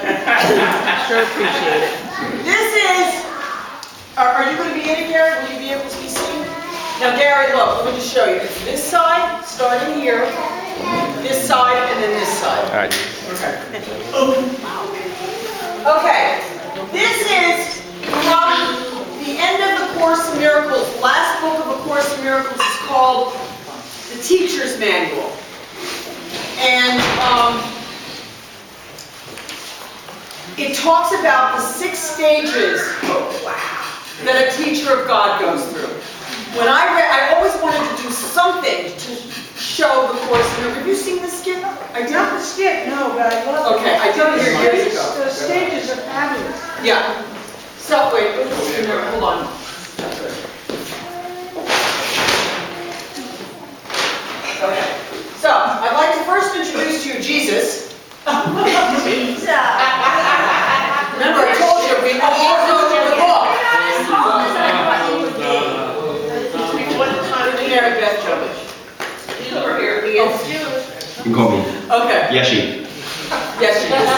Sure appreciate it. This is, are you going to be in it, Gary? Will you be able to be seen? Now, Gary, look, let me just show you. It's this side, starting here, this side, and then this side. All right. Okay. This is from the end of the Course in Miracles. The last book of A Course in Miracles is called The Teacher's Manual. And it talks about the 6 stages that a teacher of God goes through. When I read, I always wanted to do something to show the Course in Miracles. Have you seen the skit? I did. Not the skit, no, but I love it. Okay, I did it here years ago. The stages are fabulous. Yeah. So, wait, hold on. Okay. So, I'd like to first introduce to you Jesus. Jesus. Remember, I told you, we all know the book. Mary Beth Jovic. He's over here. He is Jewish. You can call me Okay. Yeshi. Yes, she is.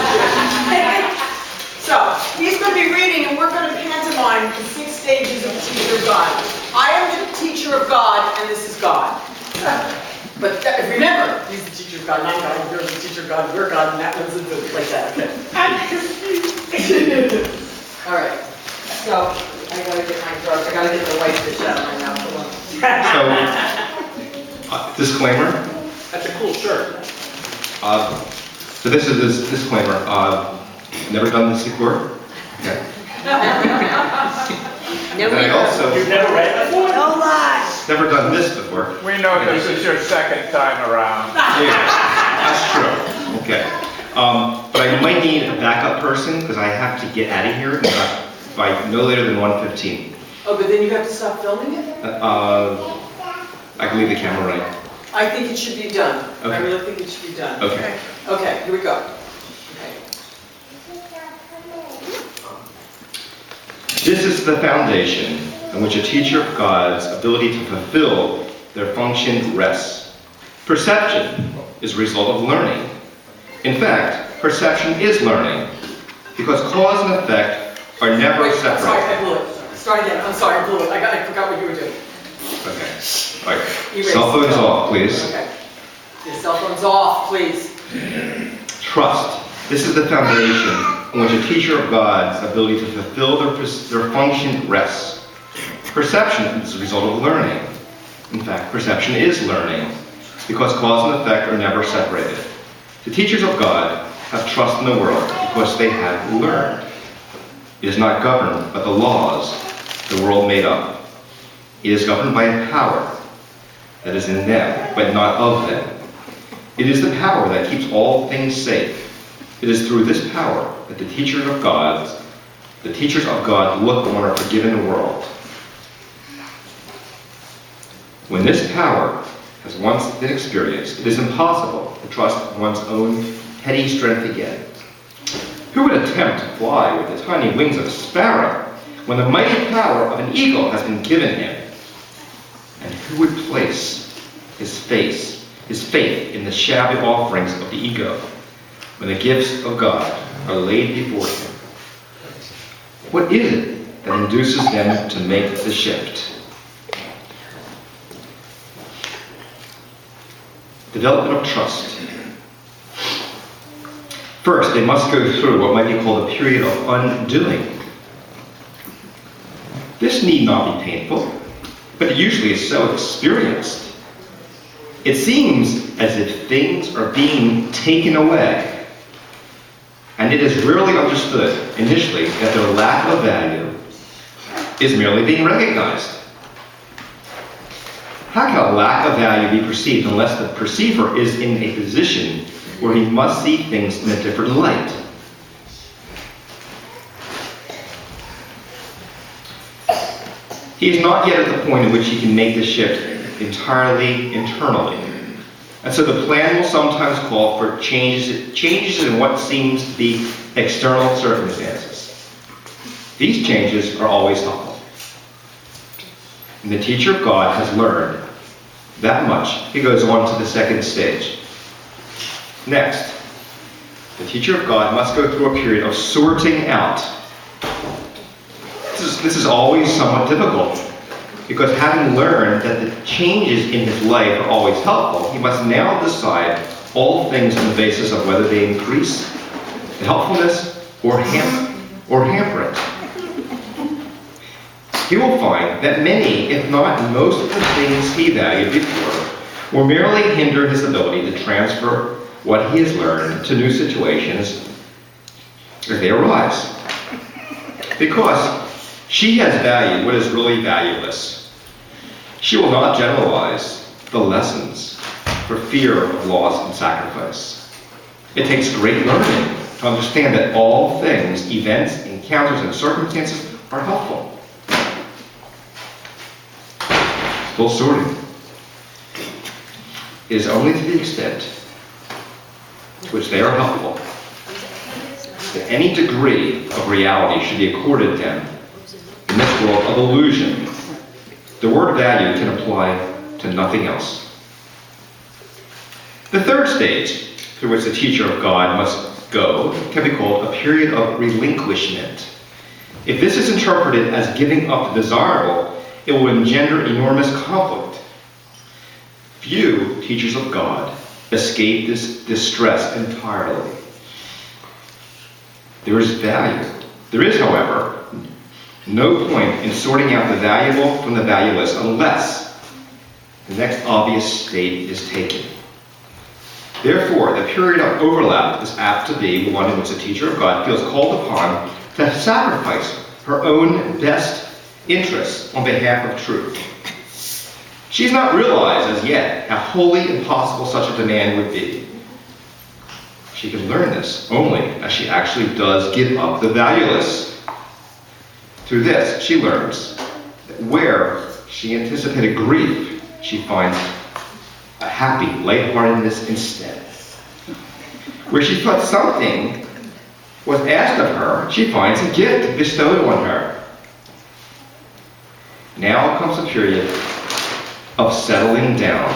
So, he's going to be reading, and we're going to pantomime the 6 stages of the teacher of God. I am the teacher of God, and this is God. But remember, he's the teacher of God, not God. You're the teacher of God, we're God, and that one's like that. Okay. All right. So, I gotta get my drugs. I gotta get the white fish out of my mouth. So, disclaimer. That's a cool shirt. So this is this disclaimer. Never done this before. Okay. And I also You've never read it before? No lies. never done this before. We know this is your second time around. Yeah, that's true. Okay. But I might need a backup person because I have to get out of here by no later than 1:15. Oh, but then you have to stop filming it? I can leave the camera running. I think it should be done. I Okay. really think it should be done. Okay. Okay, here we go. Okay. This is the foundation on which a teacher of God's ability to fulfill their function rests. Perception is a result of learning. In fact, perception is learning because cause and effect are never Wait, I'm sorry, I separate. blew it. Start again. I'm sorry, I blew it. I forgot what you were doing. Okay. All right. Erase. Cell phones off, please. Okay. Your cell phone's off, please. Trust. This is the foundation on which a teacher of God's ability to fulfill their function rests. Perception is a result of learning. In fact, perception is learning because cause and effect are never separated. The teachers of God have trust in the world because they have learned. It is not governed by the laws the world made up. It is governed by a power that is in them, but not of them. It is the power that keeps all things safe. It is through this power that the teachers of God look on a forgiven world. When this power has once been experienced, it is impossible to trust one's own petty strength again. Who would attempt to fly with the tiny wings of a sparrow when the mighty power of an eagle has been given him? And who would place his faith in the shabby offerings of the ego when the gifts of God are laid before him? What is it that induces them to make the shift? Development of trust. First, they must go through what might be called a period of undoing. This need not be painful, but it usually is so experienced. It seems as if things are being taken away, and it is rarely understood initially that their lack of value is merely being recognized. How can a lack of value be perceived unless the perceiver is in a position where he must see things in a different light? He is not yet at the point at which he can make the shift entirely internally. And so the plan will sometimes call for changes in what seems to be external circumstances. These changes are always helpful. And the teacher of God has learned that much. He goes on to the second stage. Next, The teacher of God must go through a period of sorting out. This is always somewhat difficult, because having learned that the changes in his life are always helpful, he must now decide all things on the basis of whether they increase the helpfulness or hamper it. He will find that many, if not most of the things he valued before, will merely hinder his ability to transfer what he has learned to new situations as they arise. Because she has valued what is really valueless, she will not generalize the lessons for fear of loss and sacrifice. It takes great learning to understand that all things, events, encounters, and circumstances are helpful. Still sorting. It is only to the extent to which they are helpful that any degree of reality should be accorded them in this world of illusion. The word value can apply to nothing else. The third stage through which the teacher of God must go can be called a period of relinquishment. If this is interpreted as giving up the desirable, it will engender enormous conflict. Few teachers of God escape this distress entirely. There is value. There is, however, no point in sorting out the valuable from the valueless unless the next obvious state is taken. Therefore, the period of overlap is apt to be one in which the teacher of God feels called upon to sacrifice her own best interests on behalf of truth. She has not realized as yet how wholly impossible such a demand would be. She can learn this only as she actually does give up the valueless. Through this, she learns that where she anticipated grief, she finds a happy lightheartedness instead. Where she thought something was asked of her, she finds a gift bestowed on her. Now comes a period of settling down.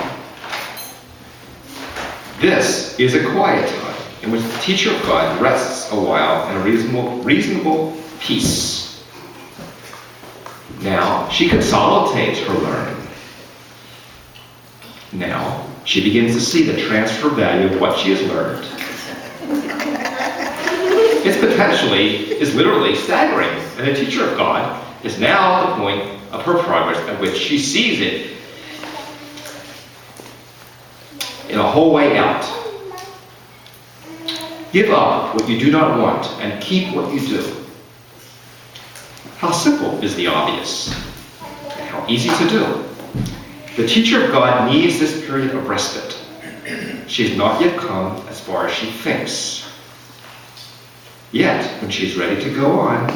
This is a quiet time in which the teacher of God rests a while in a reasonable peace. Now she consolidates her learning. Now she begins to see the transfer value of what she has learned. Its potentially is literally staggering, and the teacher of God is now at the point of her progress at which she sees it in a whole way out. Give up what you do not want and keep what you do. How simple is the obvious, and how easy to do. The teacher of God needs this period of respite. She has not yet come as far as she thinks. Yet, when she is ready to go on,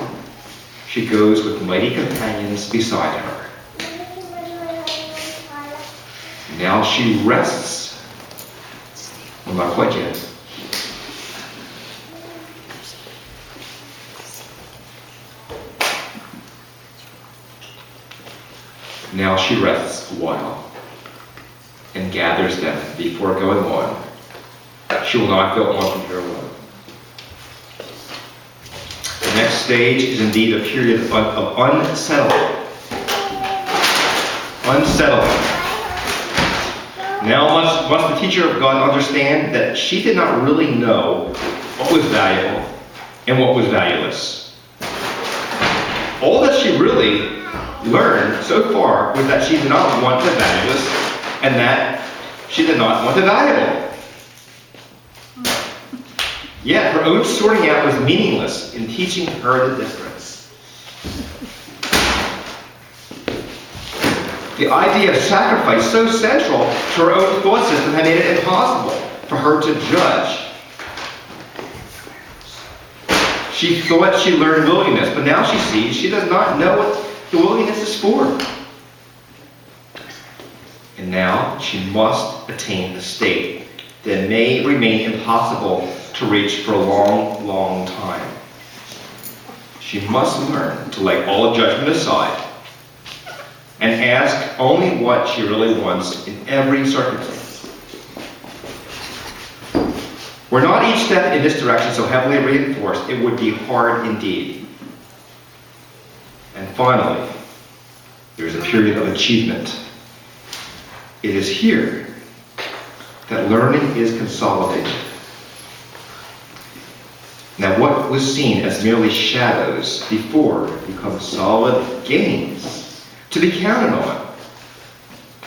she goes with mighty companions beside her. Now she rests. Well, not quite yet. Now she rests a while and gathers them before going on. She will not go on from here alone. The next stage is indeed a period of unsettling. Unsettling. Now must the teacher of God understand that she did not really know what was valuable and what was valueless. All that she really learned so far was that she did not want the valueless and that she did not want the valuable. Yet her own sorting out was meaningless in teaching her the difference. The idea of sacrifice, so central to her own thought system, had made it impossible for her to judge. She thought she learned willingness, but now she sees she does not know what the willingness is for. And now she must attain a state that may remain impossible to reach for a long, long time. She must learn to lay all judgment aside and ask only what she really wants in every circumstance. Were not each step in this direction so heavily reinforced, it would be hard indeed. And finally, there is a period of achievement. It is here that learning is consolidated. Now, what was seen as merely shadows before becomes solid gains to be counted on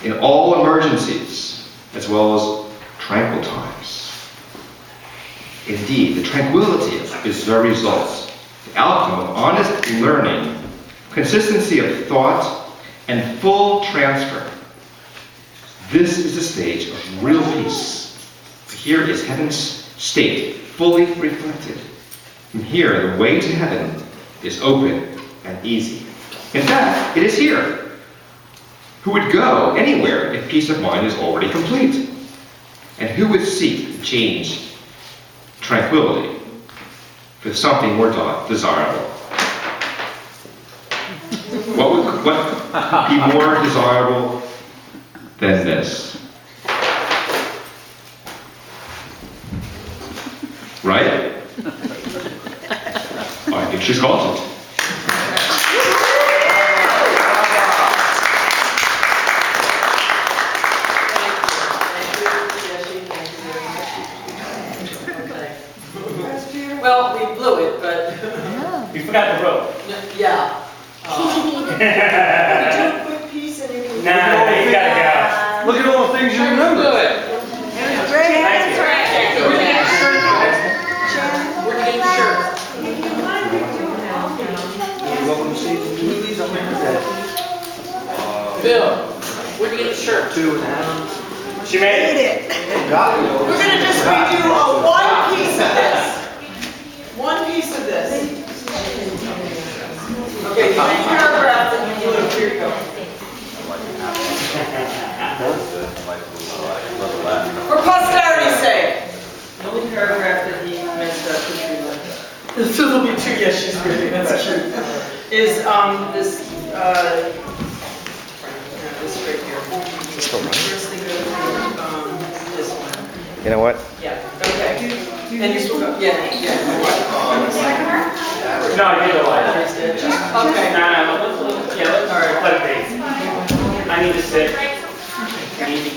in all emergencies as well as tranquil times. Indeed, the tranquility is the result, the outcome of honest learning, consistency of thought, and full transfer. This is the stage of real peace. Here is heaven's state, fully reflected. From here, the way to heaven is open and easy. In fact, it is here. Who would go anywhere if peace of mind is already complete? And who would seek to change tranquility for something more desirable? What would be more desirable than this? Right? I think she's called it. Well, we blew it, but, You forgot the rope. yeah. We do a quick piece and you can. Nah, you gotta Look at all the things you remember. go. Thank you. We're gonna get shirts. Bill, where'd you get the shirt? She made it. We're gonna just redo one piece of this. One piece of this. Okay, you read paragraph and you blue. Here you go. For posterity's sake. The only paragraph that he messed up, which we So there'll be two, yes, she's reading, that's cute. Is, this right here. First they go to, this one. You know what? Yeah, okay. And you will go, yeah. No, you know what? Okay. No, let's, yeah, let's, all right, let it be. I need to sit. I need to